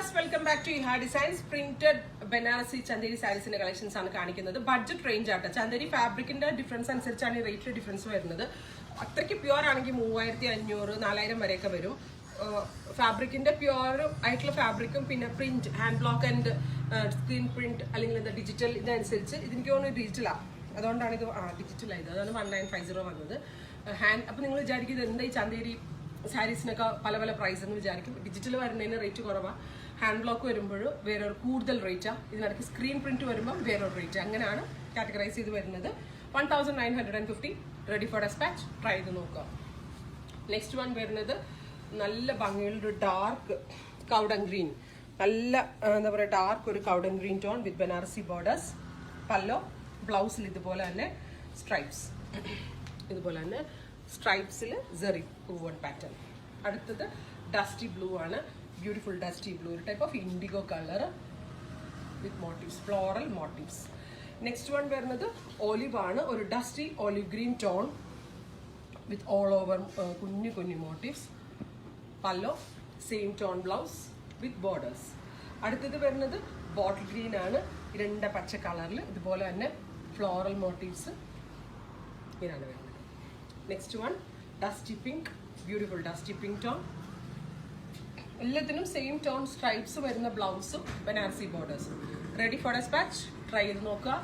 Viewers, welcome back to Iha designs. Printed Banarasi Chanderi സാരീസിന്റെ collections ആണ് കാണിക്കുന്നത്. ബഡ്ജറ്റ് റേഞ്ച് ആട്ടോ. ചന്ദേരി ഫാബ്രിക്കിന്റെ ഡിഫറൻസ് അനുസരിച്ചാണ് ഈ റേറ്റ് ഡിഫറൻസ് വരുന്നത്. അത്രയ്ക്ക് പ്യുവർ ആണെങ്കിൽ 3500 4000 വരെയൊക്കെ വരും. ഫാബ്രിക്കിന്റെ പ്യുവർ ആയിട്ടുള്ള ഫാബ്രിക്കും പിന്നെ print hand block and screen print അല്ലെങ്കിൽ എന്താ ഡിജിറ്റൽ ഇതനുസരിച്ച് ഇതിന് തോന്നുന്നു ഡിജിറ്റലാണ്. അതുകൊണ്ടാണ് ഇത് ഡിജിറ്റലായത്. അതാണ് 1950 വന്നത്. അപ്പൊ നിങ്ങൾ വിചാരിക്കുന്നത് എന്താ ഈ ചന്ദേരി സാരീസിനൊക്കെ പല പല പ്രൈസ് എന്ന് വിചാരിക്കും. ഡിജിറ്റൽ വരുന്നതിന് റേറ്റ് കുറവാണ്. ഹാൻഡ് ബ്ലോക്ക് വരുമ്പോൾ വേറൊരു കൂടുതൽ റേറ്റാണ്. ഇതിനിടയ്ക്ക് സ്ക്രീൻ പ്രിന്റ് വരുമ്പോൾ വേറൊരു റേറ്റ്. അങ്ങനെയാണ് കാറ്റഗറൈസ് ചെയ്ത് വരുന്നത്. 1950 റെഡി ഫോർ ഡെസ്പാച്ച്. ട്രൈ ചെയ്ത് നോക്കുക. നെക്സ്റ്റ് വൺ വരുന്നത് നല്ല ഭംഗിയുള്ളൊരു ഡാർക്ക് കൗഡൻ ഗ്രീൻ. നല്ല എന്താ പറയുക ഡാർക്ക് ഒരു കൗഡൻ green tone with Banarasi borders. Pallu ബ്ലൗസിൽ ഇതുപോലെ തന്നെ സ്ട്രൈപ്സ്, ഇതുപോലെ തന്നെ സ്ട്രൈപ്സിൽ സെറി പൂവൺ പാറ്റേൺ. അടുത്തത് ഡസ്റ്റി ബ്ലൂ ആണ്. ബ്യൂട്ടിഫുൾ ഡസ്റ്റി ബ്ലൂ, ഒരു type of indigo colour with motifs, floral motifs. Next one വരുന്നത് ഓലിവ് ആണ്. ഒരു dusty olive green tone with all over കുഞ്ഞു കുഞ്ഞു motifs. Pallu same tone blouse with borders. അടുത്തത് വരുന്നത് ബോട്ടിൽ ഗ്രീൻ ആണ്. ഇരുണ്ട പച്ച കളറിൽ ഇതുപോലെ തന്നെ ഫ്ലോറൽ മോട്ടീവ്സ് ഇങ്ങനെയാണ് വരുന്നത്. Next one dusty pink, beautiful dusty pink tone. എല്ലാത്തിനും സെയിം ടോൺ സ്ട്രൈപ്സ് വരുന്ന ബ്ലൗസും ബനാറസി ബോർഡേഴ്സും. Ready for dispatch. ട്രൈ ചെയ്ത് നോക്കുക.